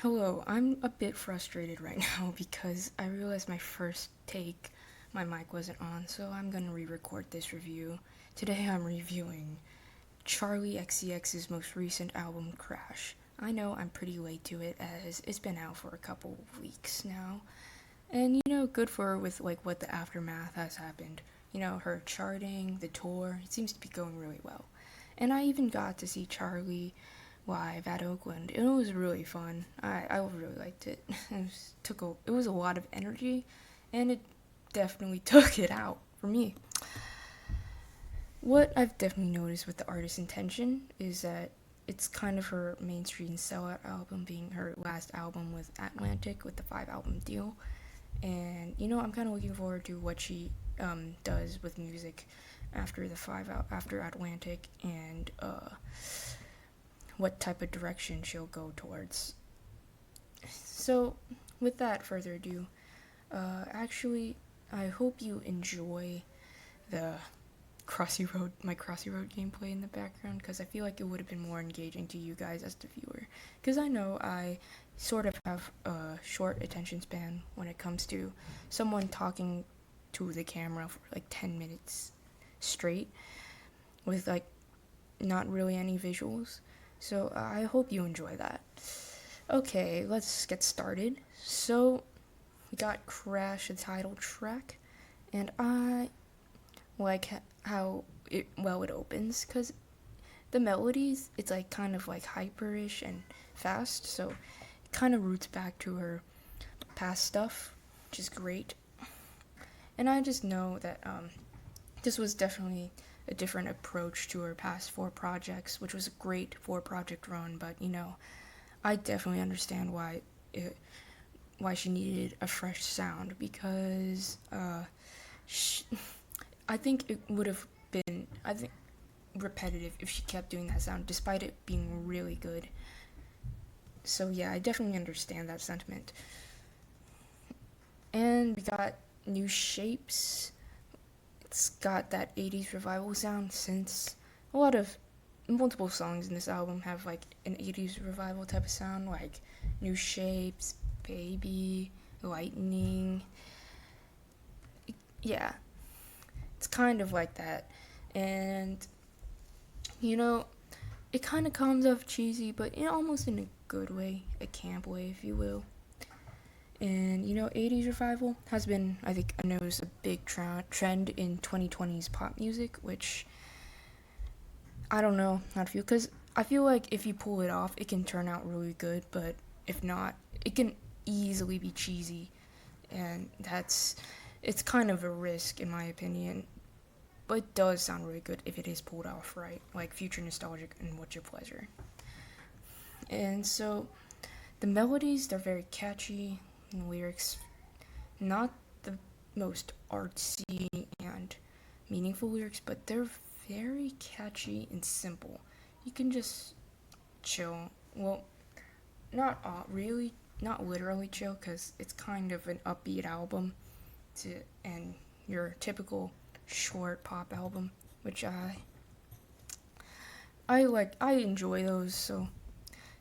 Hello, I'm a bit frustrated right now because I realized my mic wasn't on, so I'm gonna re record this review. Today I'm reviewing Charli XCX's most recent album, Crash. I know I'm pretty late to it as it's been out for a couple weeks now. And good for her with like what the aftermath has happened. Her charting, the tour, it seems to be going really well. And I even got to see Charli live at Oakland. It was really fun. I really liked it. It was a lot of energy, and it definitely took it out for me. What I've definitely noticed with the artist's intention is that it's kind of her mainstream sellout album being her last album with Atlantic with the 5 album deal. And I'm kind of looking forward to what she does with music after after Atlantic and what type of direction she'll go towards. So, with that further ado, actually, I hope you enjoy the my Crossy Road gameplay in the background because I feel like it would have been more engaging to you guys as the viewer. Because I know I sort of have a short attention span when it comes to someone talking to the camera for like 10 minutes straight with like not really any visuals. So I hope you enjoy that. Okay, let's get started. So we got Crash, the title track, and I like how it opens because the melodies it's like kind of like hyperish and fast, so it kind of roots back to her past stuff, which is great. And I just know that this was definitely a different approach to her past 4 projects, which was a great 4 project run. But I definitely understand why she needed a fresh sound because I think it would have been repetitive if she kept doing that sound, despite it being really good. So yeah, I definitely understand that sentiment. And we got New Shapes. It's got that 80s revival sound since a lot of multiple songs in this album have like an 80s revival type of sound, like New Shapes, Baby, Lightning. Yeah, it's kind of like that. And it kind of comes off cheesy, but almost in a good way, a camp way, if you will. And 80s revival has been, I think, I noticed a big trend in 2020's pop music, which I don't know how to feel, because I feel like if you pull it off, it can turn out really good, but if not, it can easily be cheesy, and it's kind of a risk, in my opinion, but it does sound really good if it is pulled off right, like Future Nostalgic and What's Your Pleasure. And so, the melodies, they're very catchy, and lyrics, not the most artsy and meaningful lyrics, but they're very catchy and simple. You can just chill. Well, not literally chill, because it's kind of an upbeat album, and your typical short pop album, which I like. I enjoy those, so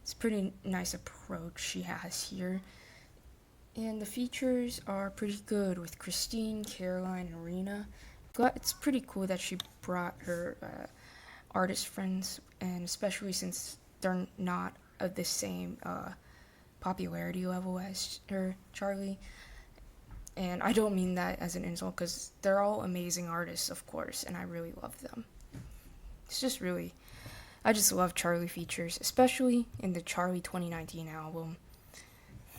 it's a pretty nice approach she has here. And the features are pretty good with Christine, Caroline, and Rena. It's pretty cool that she brought her artist friends, and especially since they're not of the same popularity level as her, Charli. And I don't mean that as an insult, because they're all amazing artists, of course, and I really love them. It's just really, I just love Charli features, especially in the Charli 2019 album.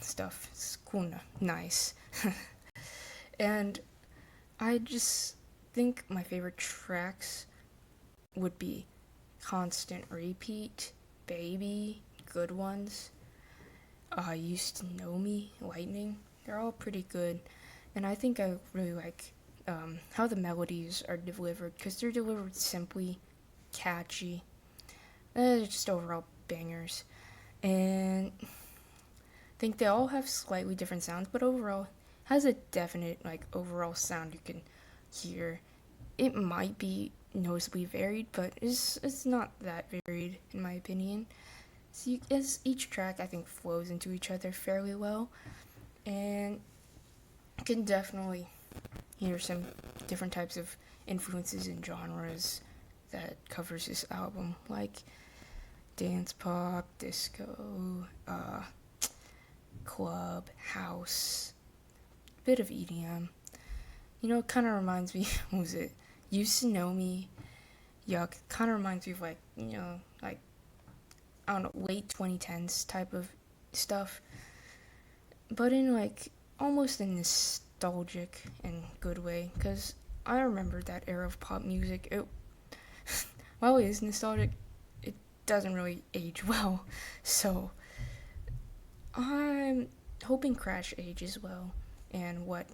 Stuff. It's cool, nice. And I just think my favorite tracks would be Constant Repeat, Baby, Good Ones, Used to Know Me, Lightning. They're all pretty good, and I think I really like how the melodies are delivered, because they're delivered simply, catchy. They're just overall bangers, and I think they all have slightly different sounds, but overall has a definite like overall sound you can hear. It might be noticeably varied, but it's not that varied in my opinion. So as each track I think flows into each other fairly well, and you can definitely hear some different types of influences and genres that covers this album, like dance pop, disco, club, house, bit of EDM. You know, it kind of reminds me, what was it? Used to Know Me, Yuck. Kind of reminds me of like, like, I don't know, late 2010s type of stuff. But in like, almost a nostalgic and good way. Because I remember that era of pop music. While it is nostalgic, it doesn't really age well. So, I'm hoping Crash ages well. And what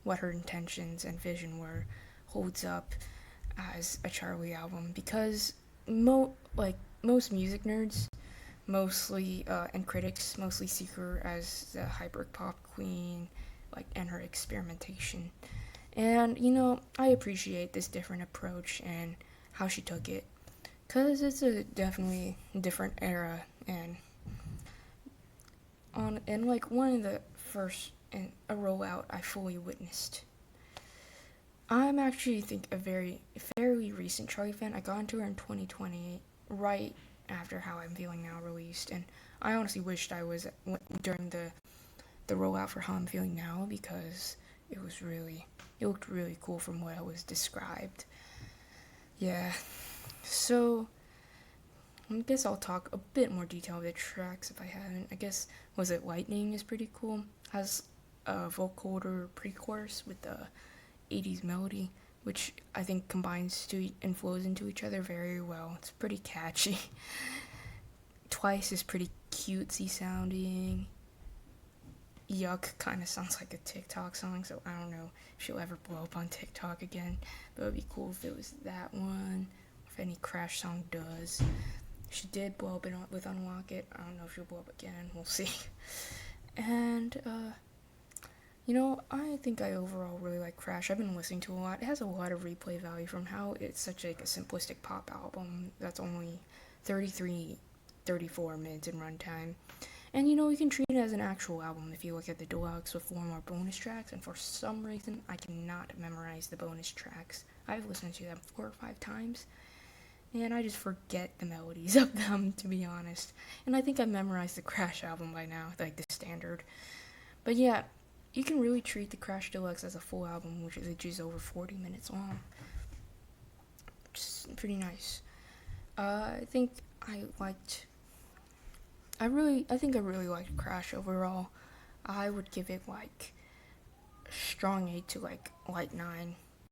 her intentions and vision were holds up as a Charli album, because most music nerds mostly and critics mostly see her as the hyper pop queen, like, and her experimentation. And I appreciate this different approach and how she took it, cause it's a definitely different era, and like one of the first in a rollout I fully witnessed. I'm actually think a fairly recent Charlie fan. I got into her in 2020, right after How I'm Feeling Now released, and I honestly wished I was during the rollout for How I'm Feeling Now, because it looked really cool from what I was described. Yeah, so I guess I'll talk a bit more detail of the tracks if I haven't. I guess Was It Lightning is pretty cool. Has a vocoder pre-chorus with the 80s melody, which I think combines to and flows into each other very well. It's pretty catchy. Twice is pretty cutesy sounding. Yuck kind of sounds like a TikTok song, so I don't know if she'll ever blow up on TikTok again, but it would be cool if it was that one, if any Crash song does. She did blow up with Unlock It. I don't know if she'll blow up again. We'll see. And, I think I overall really like Crash. I've been listening to a lot. It has a lot of replay value from how it's such like a simplistic pop album that's only 33, 34 minutes in runtime. And you can treat it as an actual album if you look at the deluxe with 4 more bonus tracks, and for some reason I cannot memorize the bonus tracks. I've listened to them 4 or 5 times, and I just forget the melodies of them, to be honest. And I think I memorized the Crash album by now, like the standard. But yeah, you can really treat the Crash Deluxe as a full album, which is just over 40 minutes long. Just pretty nice. I think I liked. I think I really liked Crash overall. I would give it like strong 8 to like light 9.